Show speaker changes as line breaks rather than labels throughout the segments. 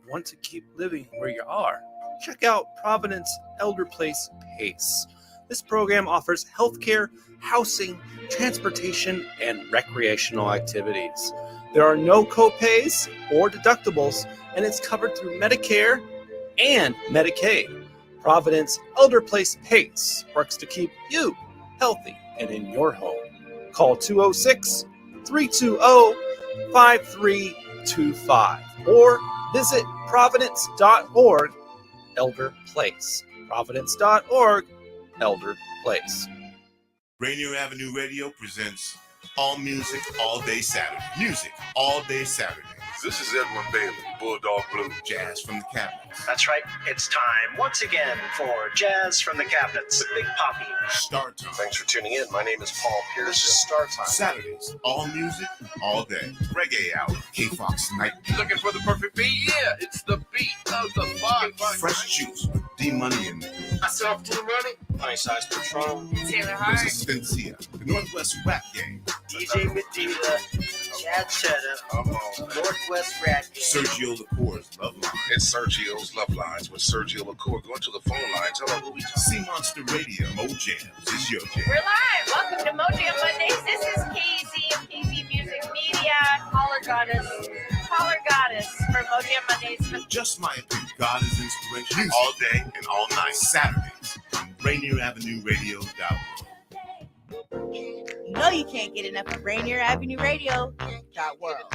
want to keep living where you are, check out Providence Elder Place PACE. This program offers healthcare, housing, transportation, and recreational activities. There are no copays or deductibles, and it's covered through Medicare and Medicaid. Providence Elder Place PACE works to keep you healthy and in your home. Call 206-320-5325 or visit providence.org Elder Place. Providence.org Elder Place.
Rainier Avenue Radio presents All Music, All Day Saturday. Music, all day Saturday.
This is Edwin Bailey, Bulldog Blue.
Jazz from the Cabinets.
That's right. It's time once again for Jazz from the Cabinets with Big Poppy.
Start Time.
Thanks for tuning in. My name is Paul Pierce. This is Start Time.
Saturdays, all music, all day. Reggae Hour. K-Fox Night.
Looking for the perfect beat? Yeah, it's the beat of the box.
Fresh Juice. D-Money and
Myself to the money.
Honey Size Patron.
Taylor Hart.
Resistencia. The Northwest Rap Gang.
DJ Medina. Chad Cheddar. Northwest Rat Game.
Sergio Lacour's Love Line.
It's Sergio's Love Lines with Sergio LaCour. Go to the phone line. Tell her who we talking.
Sea Monster Radio. Mo Jams is your jam.
We're live. Welcome to Mojo Mondays. This is KZ of KZ Music Media. Caller Goddess for Mojo Mondays.
Just my opinion. God is inspiration. All day and all night. Saturdays. Rainier Avenue Radio.
You know you can't get enough of Rainier Avenue Radio. .world.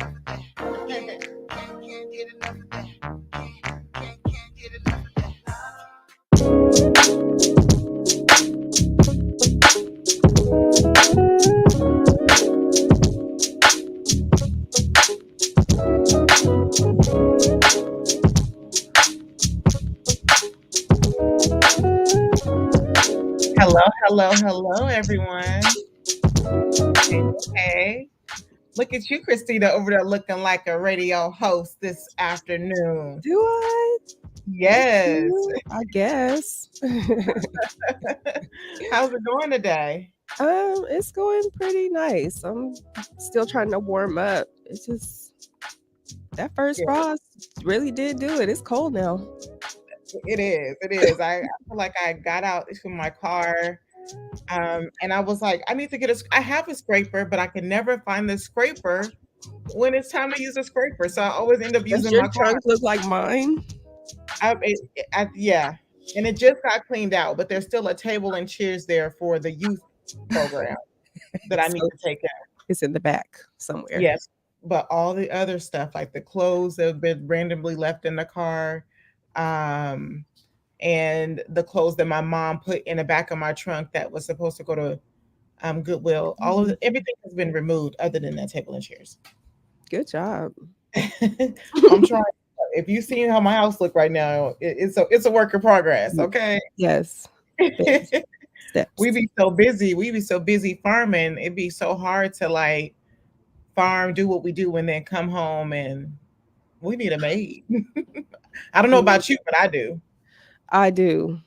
Hello, everyone. Hey, look at you, Christina, over there looking like a radio host this afternoon.
Do I?
Yes.
I guess.
How's it going today?
It's going pretty nice. I'm still trying to warm up. It's just that first frost really did do it. It's cold now.
It is. I feel like I got out from my car. And I was like, I have a scraper, but I can never find the scraper when it's time to use a scraper. So I always end up using my car.
Your trunk look like mine?
Yeah. And it just got cleaned out, but there's still a table and chairs there for the youth program that I need to take out.
It's in the back somewhere.
Yes. But all the other stuff, like the clothes that have been randomly left in the car, and the clothes that my mom put in the back of my trunk that was supposed to go to Goodwill. Everything has been removed other than that table and chairs.
Good job.
I'm trying. If you see how my house look right now, it's a work in progress. Okay.
Yes.
We be so busy farming. It'd be so hard to like farm, do what we do, and then come home and we need a maid. I don't know about you, but I do.
I do.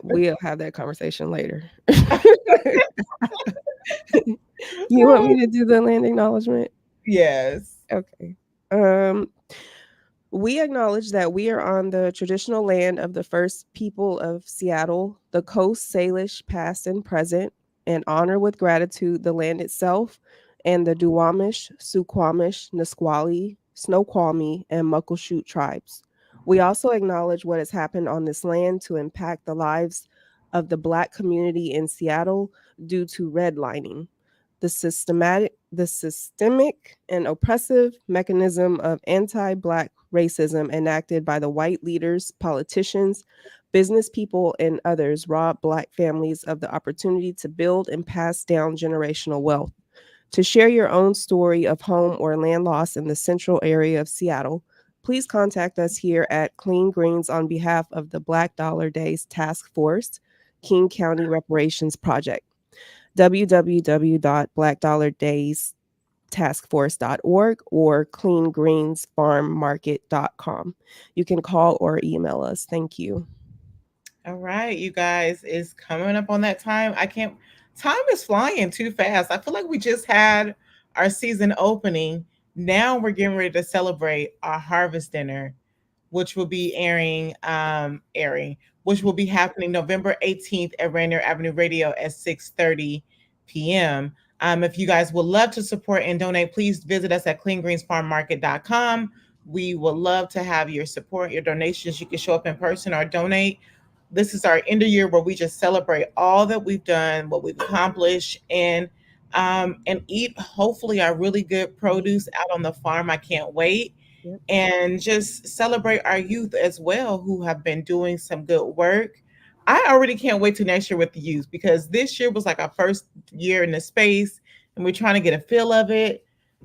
We'll have that conversation later. You want me to do the land acknowledgement?
Yes.
Okay. We acknowledge that we are on the traditional land of the first people of Seattle, the Coast Salish past and present, and honor with gratitude the land itself and the Duwamish, Suquamish, Nisqually, Snoqualmie, and Muckleshoot tribes. We also acknowledge what has happened on this land to impact the lives of the Black community in Seattle due to redlining, the systemic and oppressive mechanism of anti-Black racism enacted by the white leaders, politicians, business people, and others rob Black families of the opportunity to build and pass down generational wealth. To share your own story of home or land loss in the central area of Seattle, please contact us here at Clean Greens on behalf of the Black Dollar Days Task Force, King County Reparations Project. www.blackdollardays.taskforce.org or cleangreensfarmmarket.com. You can call or email us. Thank you.
All right, you guys, it's coming up on that time. Time is flying too fast. I feel like we just had our season opening. Now we're getting ready to celebrate our harvest dinner. which will be which will be happening November 18th at Rainier Avenue Radio at 6:30 p.m. If you guys would love to support and donate, please visit us at cleangreensfarmmarket.com. We would love to have your support, your donations. You can show up in person or donate. This is our end of year where we just celebrate all that we've done, what we've accomplished, and eat hopefully our really good produce out on the farm. I can't wait.
Yep.
And just celebrate our youth as well who have been doing some good work. I already can't wait to next year with the youth because this year was like our first year in the space and we're trying to get a feel of it.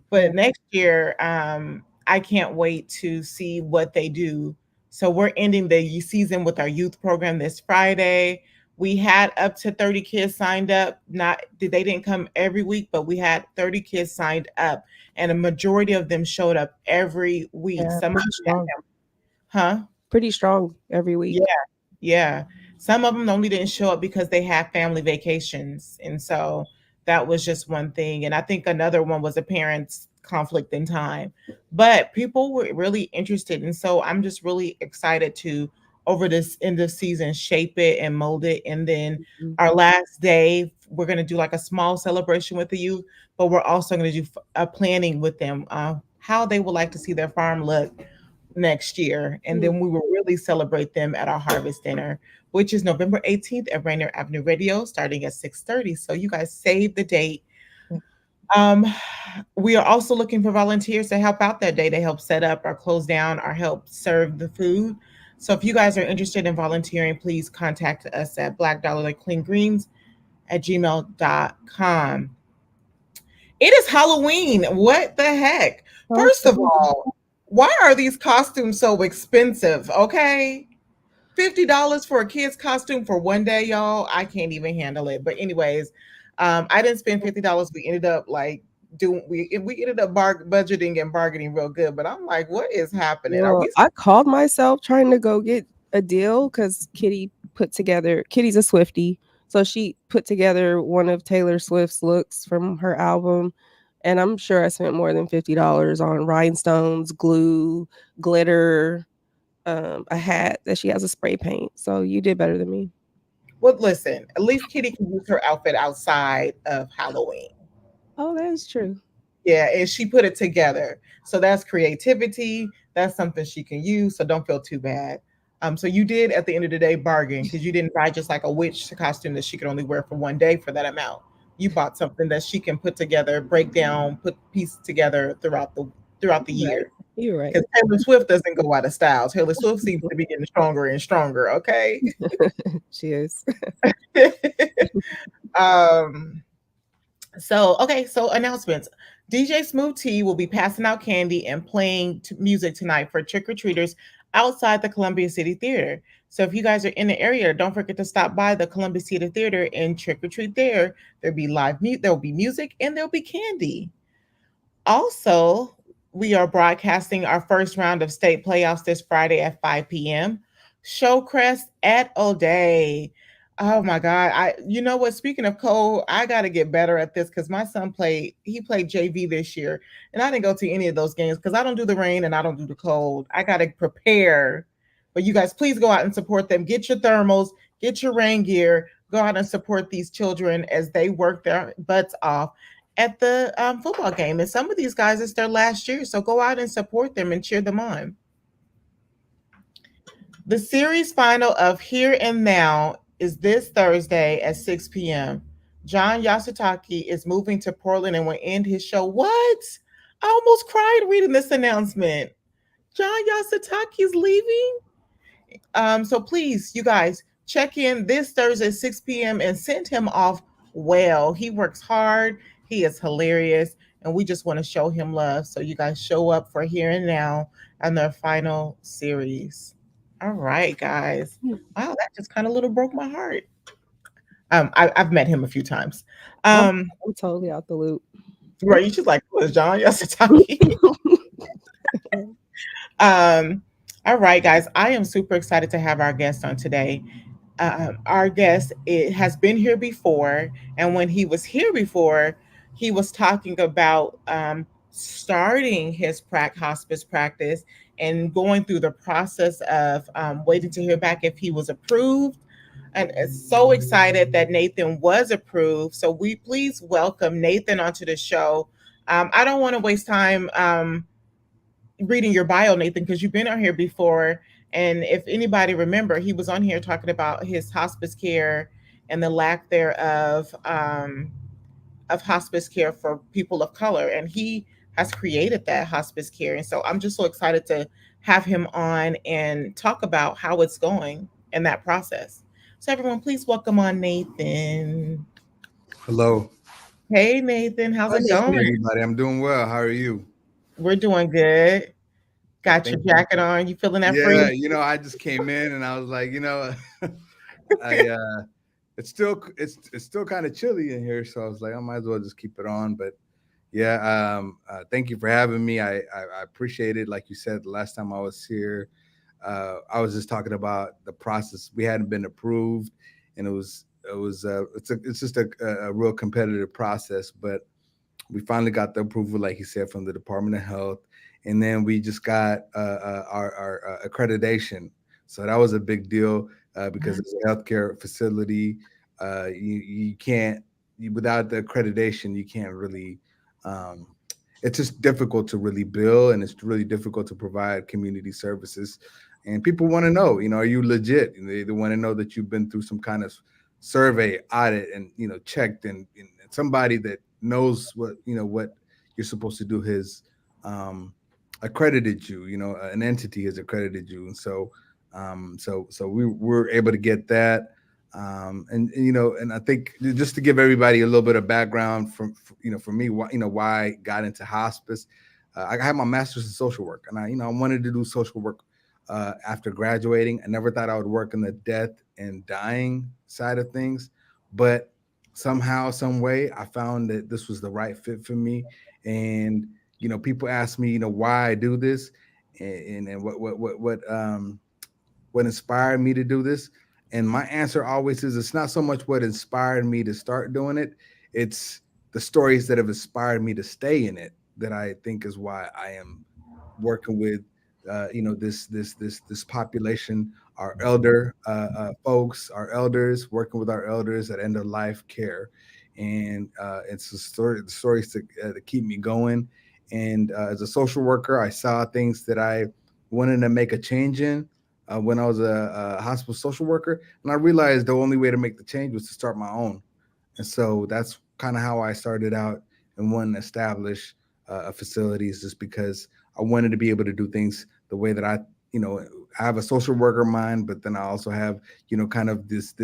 But next year, I can't wait to see what they do. So we're ending the season with our youth program this Friday. We had up to 30 kids signed up. They didn't come every week, but we had 30 kids signed up, and a majority of them showed up every week.
Yeah,
Some of them,
pretty strong every week.
Yeah. Some of them only didn't show up because they had family vacations, and so that was just one thing. And I think another one was a parent's conflict in time. But people were really interested, and so I'm just really excited to over this end of season shape it and mold it. And then our last day we're going to do like a small celebration with the youth, but we're also going to do a planning with them how they would like to see their farm look next year. And then we will really celebrate them at our harvest dinner, which is November 18th at Rainier Avenue Radio starting at 6:30. So you guys save the date. We are also looking for volunteers to help out that day, to help set up or close down or help serve the food. So if you guys are interested in volunteering, please contact us at blackdollarcleangreens@gmail.com. It is Halloween. What the heck? First of all, why are these costumes so expensive? Okay. $50 for a kid's costume for one day, y'all. I can't even handle it. But anyways, I didn't spend $50. We ended up we ended up budgeting and bargaining real good. But I'm like, what is happening?
Well, I called myself trying to go get a deal because Kitty's a Swiftie. So she put together one of Taylor Swift's looks from her album. And I'm sure I spent more than $50 on rhinestones, glue, glitter, a hat that she has a spray paint. So you did better than me.
Well, listen, at least Kitty can use her outfit outside of Halloween.
Oh, that is true.
Yeah, and she put it together. So that's creativity. That's something she can use. So don't feel too bad. So you did at the end of the day bargain because you didn't buy just like a witch costume that she could only wear for one day for that amount. You bought something that she can put together, break down, put pieces together throughout the year.
You're right.
Because Taylor Swift doesn't go out of style. Taylor Swift seems to be getting stronger and stronger. Okay.
She is.
So announcements. DJ Smooth T will be passing out candy and playing music tonight for trick-or-treaters outside the Columbia City Theater. So if you guys are in the area, don't forget to stop by the Columbia City Theater and trick-or-treat there. There'll be there'll be music and there'll be candy. Also, we are broadcasting our first round of state playoffs this Friday at 5 p.m. Showcrest at O'Day. Oh my God. You know what? Speaking of cold, I got to get better at this because my son played JV this year and I didn't go to any of those games because I don't do the rain and I don't do the cold. I got to prepare. But you guys, please go out and support them. Get your thermals, get your rain gear, go out and support these children as they work their butts off at the football game. And some of these guys, it's their last year. So go out and support them and cheer them on. The series final of Here and Now is this Thursday at 6 p.m. John Yasutaki is moving to Portland and will end his show. What? I almost cried reading this announcement. John Yasutaki is leaving? So please, you guys, check in this Thursday at 6 p.m. and send him off well. He works hard. He is hilarious. And we just want to show him love. So you guys show up for Here and Now and their final series. All right, guys. Wow, that just kind of little broke my heart. I've met him a few times.
I'm totally out the loop.
Right, you just like, who is John Yasutaki? All right, guys. I am super excited to have our guest on today. Our guest has been here before, and when he was here before, he was talking about starting his hospice practice and going through the process of waiting to hear back if he was approved. And is so excited that Nathan was approved. So we please welcome Nathan onto the show. I don't want to waste time reading your bio, Nathan, because you've been on here before. And if anybody remember, he was on here talking about his hospice care and the lack thereof of hospice care for people of color. And he has created that hospice care. And so I'm just so excited to have him on and talk about how it's going in that process. So everyone, please welcome on Nathan.
Hello.
Hey, Nathan, how's it going?
Hey, everybody. I'm doing well. How are you?
We're doing good. Got your jacket on. You feeling that free?
Yeah, I just came in and I was like, it's still kind of chilly in here, so I was like, I might as well just keep it on. But yeah, thank you for having me. I appreciate it. Like you said, the last time I was here, I was just talking about the process. We hadn't been approved, and it's just a real competitive process. But we finally got the approval, like you said, from the Department of Health, and then we just got our accreditation. So that was a big deal because it's a healthcare facility. You can't, without the accreditation, you can't really. It's just difficult to really bill, and it's really difficult to provide community services. And people want to know, are you legit? They want to know that you've been through some kind of survey, audit, and checked, and somebody that knows what you're supposed to do has accredited you. An entity has accredited you, and so we were able to get that. And I think just to give everybody a little bit of background for me, why I got into hospice. I had my master's in social work, and I wanted to do social work after graduating. I never thought I would work in the death and dying side of things, but somehow, some way, I found that this was the right fit for me. And people ask me, why I do this, and what inspired me to do this. And my answer always is, it's not so much what inspired me to start doing it. It's the stories that have inspired me to stay in it that I think is why I am working with, this population, our elder folks, our elders, working with our elders at end of life care. And it's the stories that keep me going. And as a social worker, I saw things that I wanted to make a change in. When I was a hospital social worker, and I realized the only way to make the change was to start my own. And so that's kind of how I started out and wanted to establish facilities, just because I wanted to be able to do things the way that I have a social worker mind, but then I also have, kind of this,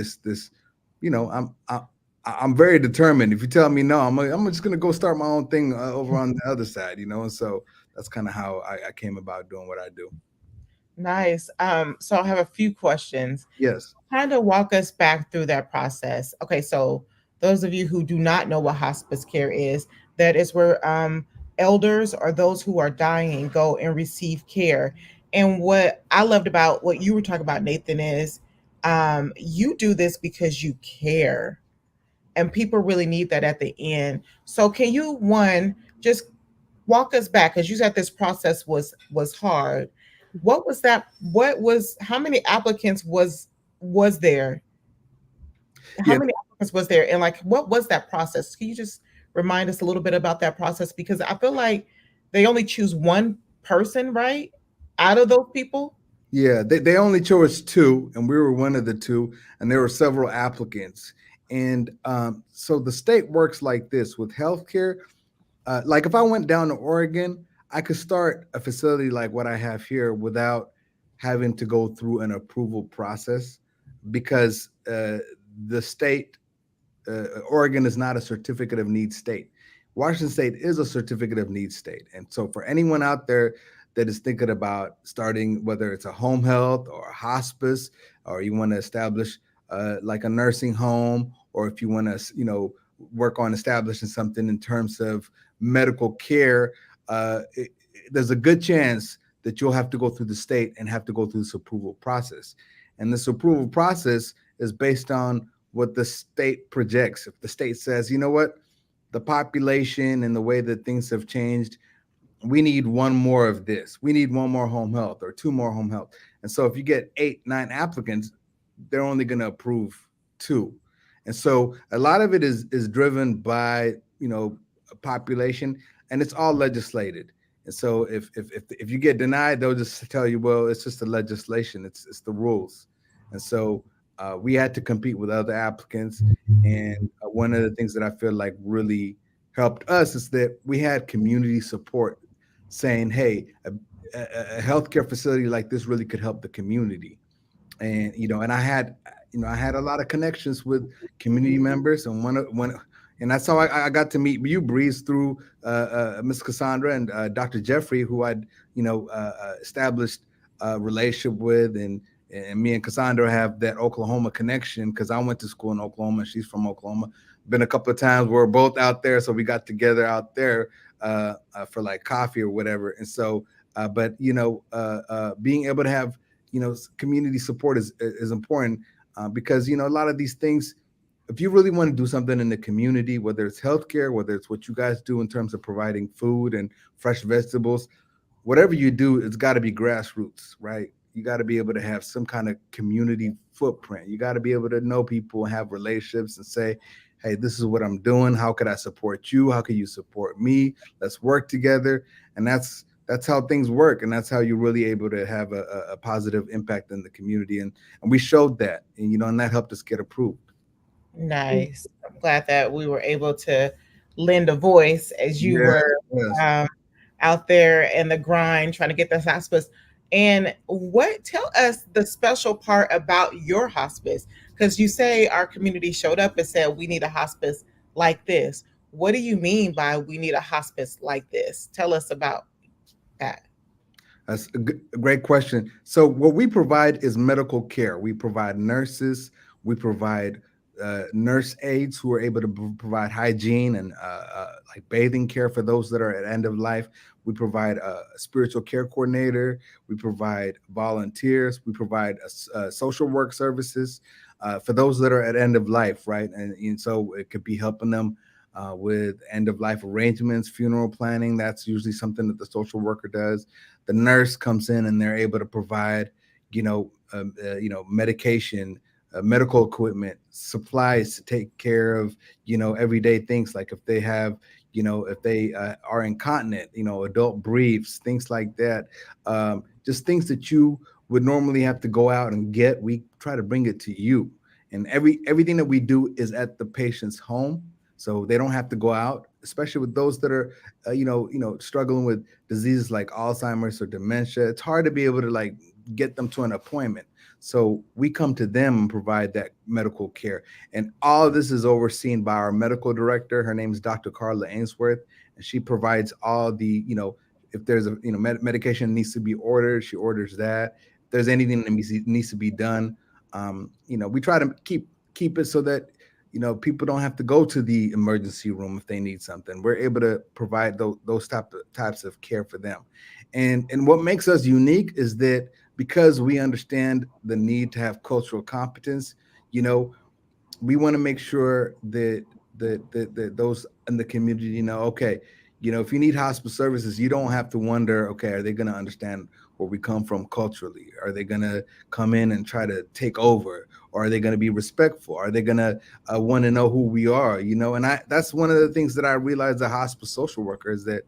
I'm very determined. If you tell me no, I'm just going to go start my own thing over on the other side, and so that's kind of how I came about doing what I do.
Nice. So I have a few questions.
Yes.
Kind of walk us back through that process. Okay, so those of you who do not know what hospice care is, that is where elders or those who are dying go and receive care. And what I loved about what you were talking about, Nathan, is you do this because you care, and people really need that at the end. So can you, just walk us back, because you said this process was hard. What was that? How many applicants was there? How many applicants was there? And what was that process? Can you just remind us a little bit about that process? Because I feel like they only choose one person, right? Out of those people?
Yeah, they only chose two, and we were one of the two, and there were several applicants. And so the state works like this with healthcare. Like if I went down to Oregon, I could start a facility like what I have here without having to go through an approval process, because the state, Oregon is not a certificate of need state. Washington State is a certificate of need state. And so for anyone out there that is thinking about starting, whether it's a home health or a hospice, or you want to establish like a nursing home, or if you want to, work on establishing something in terms of medical care, there's a good chance that you'll have to go through the state and have to go through this approval process. And this approval process is based on what the state projects. If the state says, you know what, the population and the way that things have changed, we need one more of this. We need one more home health or two more home health. And so if you get 8, 9 applicants, they're only going to approve 2. And so a lot of it is driven by, population, and it's all legislated. And so if you get denied, they'll just tell you, well, it's just the legislation. It's the rules. And so we had to compete with other applicants. And one of the things that I feel like really helped us is that we had community support saying, hey, a healthcare facility like this really could help the community. And, and I had a lot of connections with community members, and and that's how I got to meet you, Breeze, through Miss Cassandra and Dr. Jeffrey, who I'd established a relationship with, and me and Cassandra have that Oklahoma connection because I went to school in Oklahoma and she's from Oklahoma. Been a couple of times we're both out there, so we got together out there for like coffee or whatever. And so, but being able to have community support is important because a lot of these things, if you really want to do something in the community, whether it's healthcare, whether it's what you guys do in terms of providing food and fresh vegetables, whatever you do, it's got to be grassroots, right? You got to be able to have some kind of community footprint. You got to be able to know people, have relationships, and say, hey, this is what I'm doing. How could I support you? How can you support me? Let's work together. And that's how things work. And that's how you're really able to have a positive impact in the community. And we showed that, and that helped us get approved.
Nice. I'm glad that we were able to lend a voice as you were out there in the grind trying to get this hospice. And tell us the special part about your hospice, because you say our community showed up and said, we need a hospice like this. What do you mean by we need a hospice like this? Tell us about that.
That's a great question. So what we provide is medical care. We provide nurses. We provide nurse aides who are able to provide hygiene and like bathing care for those that are at end of life. We provide a spiritual care coordinator. We provide volunteers. We provide social work services for those that are at end of life, right? And so it could be helping them with end of life arrangements, funeral planning. That's usually something that the social worker does. The nurse comes in and they're able to provide, medication, medical equipment, supplies to take care of, everyday things like if they have, if they are incontinent, adult briefs, things like that. Just things that you would normally have to go out and get. We try to bring it to you. And everything that we do is at the patient's home. So they don't have to go out, especially with those that are, struggling with diseases like Alzheimer's or dementia. It's hard to be able to get them to an appointment. So we come to them and provide that medical care. And all of this is overseen by our medical director. Her name is Dr. Carla Ainsworth, and she provides all the, if there's a, medication needs to be ordered, she orders that. If there's anything that needs to be done, we try to keep it so that, people don't have to go to the emergency room if they need something. We're able to provide those types of care for them. And what makes us unique is that because we understand the need to have cultural competence, we want to make sure that those in the community if you need hospice services, you don't have to wonder, okay, are they going to understand where we come from culturally? Are they going to come in and try to take over? Or are they going to be respectful? Are they going to want to know who we are? And that's one of the things that I realized as a hospice social worker is that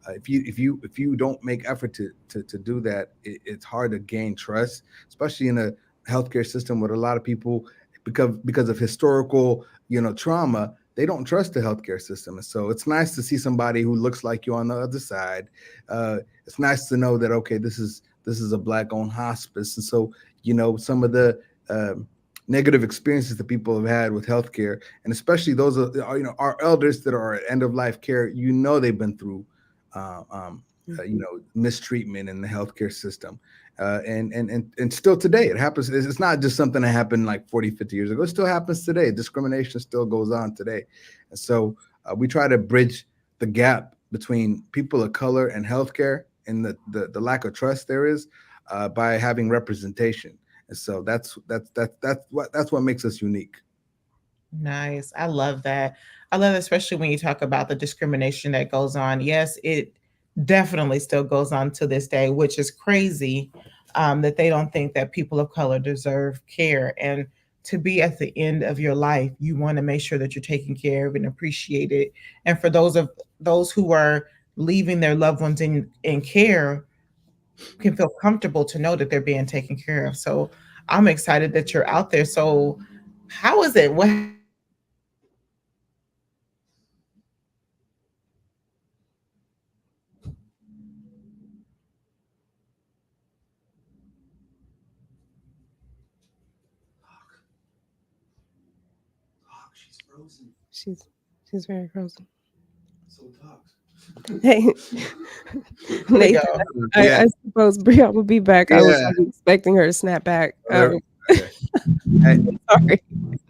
if you don't make effort to do that, it's hard to gain trust, especially in a healthcare system with a lot of people because of historical trauma. They don't trust the healthcare system. And so it's nice to see somebody who looks like you on the other side. It's nice to know that, okay, this is a Black-owned hospice. And so, some of the negative experiences that people have had with healthcare, and especially those our elders that are at end-of-life care, they've been through mistreatment in the healthcare system. And still today it happens. It's not just something that happened like 40, 50 years ago. It still happens today. Discrimination still goes on today. And so we try to bridge the gap between people of color and healthcare and the lack of trust there is by having representation. And so that's what makes us unique.
Nice. I love that. I love it, especially when you talk about the discrimination that goes on. Yes, it definitely still goes on to this day, which is crazy, that they don't think that people of color deserve care. And to be at the end of your life, you want to make sure that you're taken care of and appreciated. And for those who are leaving their loved ones in care, can feel comfortable to know that they're being taken care of. So I'm excited that you're out there. So how is it? What
She's frozen.
She's very frozen.
So talks.
Hey,
Here we
Nathan,
go.
I suppose Brianna will be back. I was
Yeah.
like, expecting her to snap back.
Okay. Hey,
Sorry.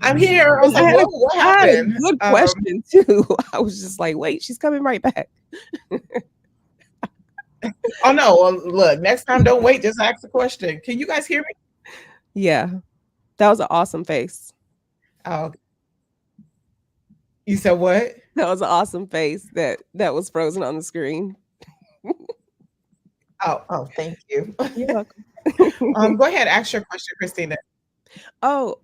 I'm here. I was like, what
I had a
happened?
good question too. I was just like, wait, she's coming right back.
Oh no. Well, look, next time don't wait, just ask the question. Can you guys hear me?
Yeah, that was an awesome face.
Oh, you said what?
That was an awesome face that was frozen on the screen.
Oh, thank you.
You're welcome.
Go ahead, ask your question, Christina.
Oh,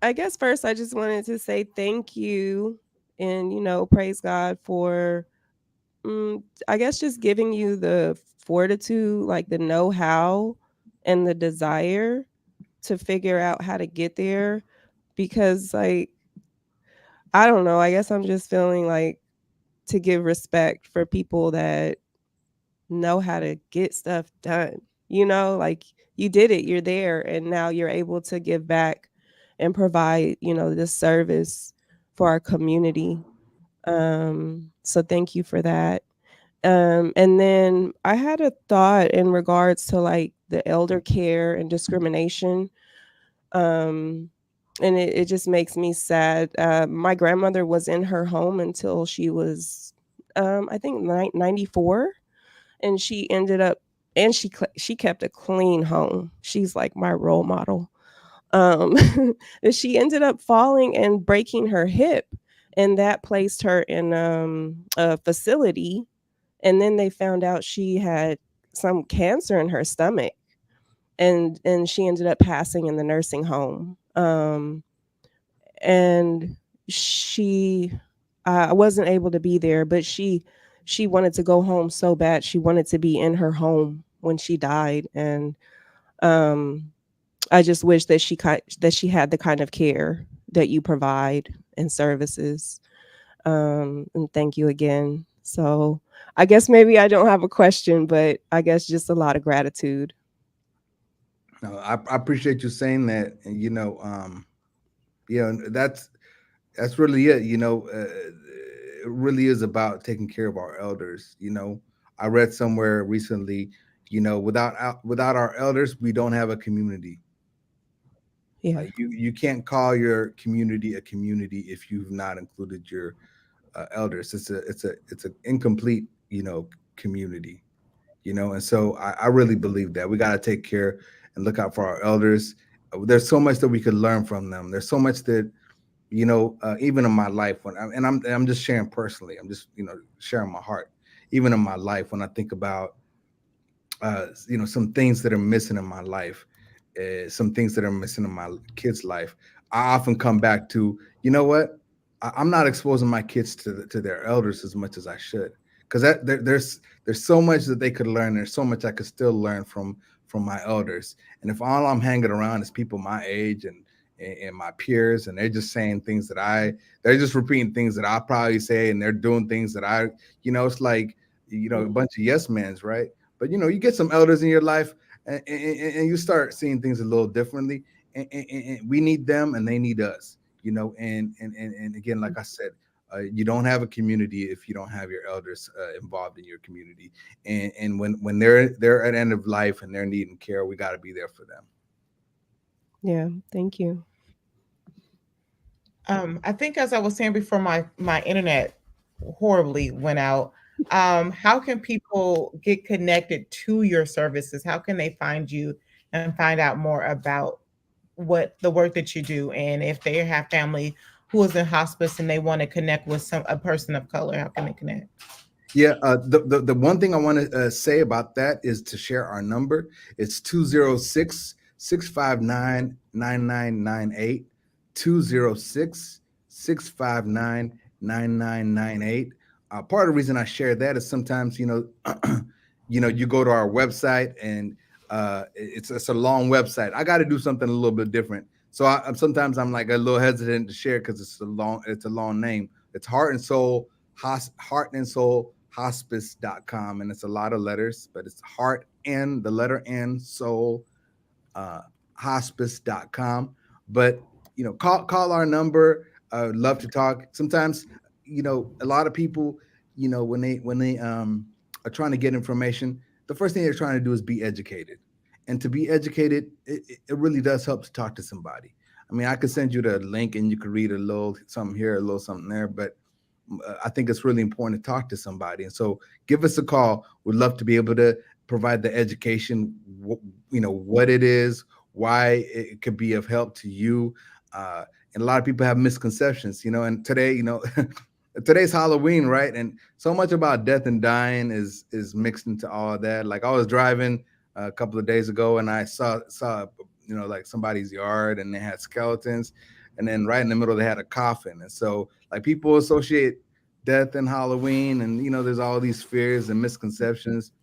I guess first I just wanted to say thank you and praise God for I guess just giving you the fortitude, like the know-how and the desire to figure out how to get there, because like I don't know, I guess I'm just feeling like to give respect for people that know how to get stuff done. Like you did it, you're there, and now you're able to give back and provide, this service for our community. So thank you for that. And then I had a thought in regards to like the elder care and discrimination. And it just makes me sad. My grandmother was in her home until she was, I think, 94, and she ended up, and she kept a clean home. She's like my role model. And she ended up falling and breaking her hip, and that placed her in a facility. And then they found out she had some cancer in her stomach, and she ended up passing in the nursing home. And I wasn't able to be there, but she wanted to go home so bad. She wanted to be in her home when she died, and I just wish that she had the kind of care that you provide and services. And thank you again. So I guess maybe I don't have a question, but I guess just a lot of gratitude.
no, I appreciate you saying that. And that's really it. It really is about taking care of our elders. I read somewhere recently, without our elders, we don't have a community.
Yeah.
You can't call your community a community if you've not included your elders. It's an incomplete community. And so I really believe that we got to take care and look out for our elders. There's so much that we could learn from them. There's so much that even in my life I'm just sharing personally. I'm just sharing my heart. Even in my life, when I think about some things that are missing in my life, some things that are missing in my kids' life, I often come back to, what? I'm not exposing my kids to their elders as much as I should, because there's so much that they could learn. There's so much I could still learn from my elders. And if all I'm hanging around is people my age and my peers, and they're just saying things they're just repeating things that I probably say, and they're doing things that it's like, a bunch of yes mans, right? But you get some elders in your life, and you start seeing things a little differently, and we need them and they need us, and again, like I said, you don't have a community if you don't have your elders involved in your community, and when they're at end of life and they're needing care, we got to be there for them.
Yeah, thank you.
I think, as I was saying before, my internet horribly went out. How can people get connected to your services? How can they find you and find out more about what the work that you do? And if they have family who is in hospice and they want to connect with a person of color, how can they connect?
Yeah, the one thing I want to say about that is to share our number. It's 206-659-9998. 206-659-9998. Part of the reason I share that is sometimes, you go to our website and it's a long website. I got to do something a little bit different. So sometimes I'm like a little hesitant to share because it's a long name. It's Heart and Soul Hospice.com, and it's a lot of letters, but it's heart and the letter N soul hospice.com. But call our number. Love to talk. Sometimes a lot of people when they are trying to get information, the first thing they're trying to do is be educated. And to be educated, it really does help to talk to somebody. I mean, I could send you the link and you could read a little something here, a little something there, but I think it's really important to talk to somebody. And so give us a call. We'd love to be able to provide the education, what it is, why it could be of help to you. And a lot of people have misconceptions, and today, today's Halloween, right? And so much about death and dying is mixed into all of that. Like I was driving a couple of days ago and I saw like somebody's yard and they had skeletons. And then right in the middle, they had a coffin. And so like people associate death and Halloween and, there's all these fears and misconceptions.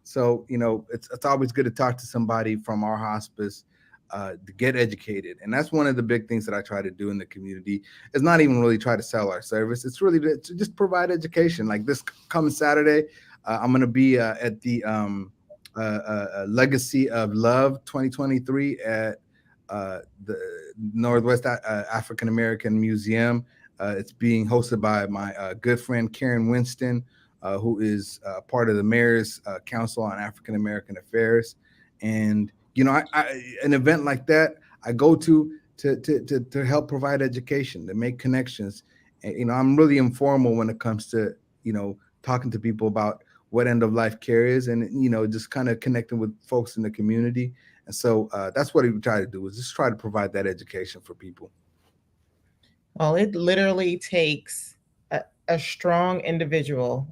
So, it's always good to talk to somebody from our hospice to get educated. And that's one of the big things that I try to do in the community. It's not even really try to sell our service. It's really to just provide education. Like this coming Saturday, I'm going to be at the Legacy of Love 2023 at the Northwest African American Museum. It's being hosted by my good friend Karen Winston, who is part of the Mayor's Council on African American Affairs. And an event like that I go to help provide education, to make connections. And, I'm really informal when it comes to talking to people about what end of life care is, and just kind of connecting with folks in the community. And so that's what we try to do, is just try to provide that education for people.
Well, it literally takes a strong individual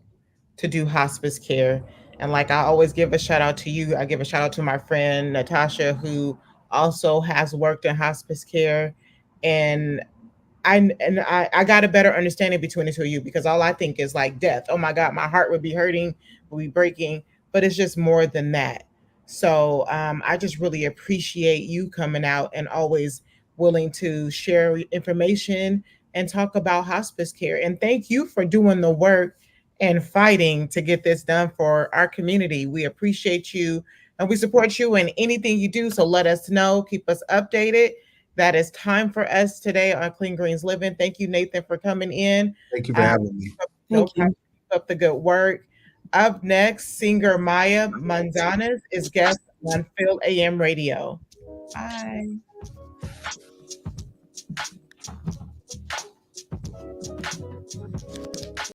to do hospice care. And like I always give a shout out to you, I give a shout out to my friend Natasha, who also has worked in hospice care. And I got a better understanding between the two of you, because all I think is like death. Oh my God, my heart would be hurting, would be breaking, but it's just more than that. So I just really appreciate you coming out and always willing to share information and talk about hospice care. And thank you for doing the work and fighting to get this done for our community. We appreciate you and we support you in anything you do. So let us know, keep us updated. That is time for us today on Clean Greens Living. Thank you, Nathan, for coming in.
Thank you for having me.
Thank you.
Keep up the good work. Up next, singer Maya Manzanas is guest on Phil AM Radio. Bye.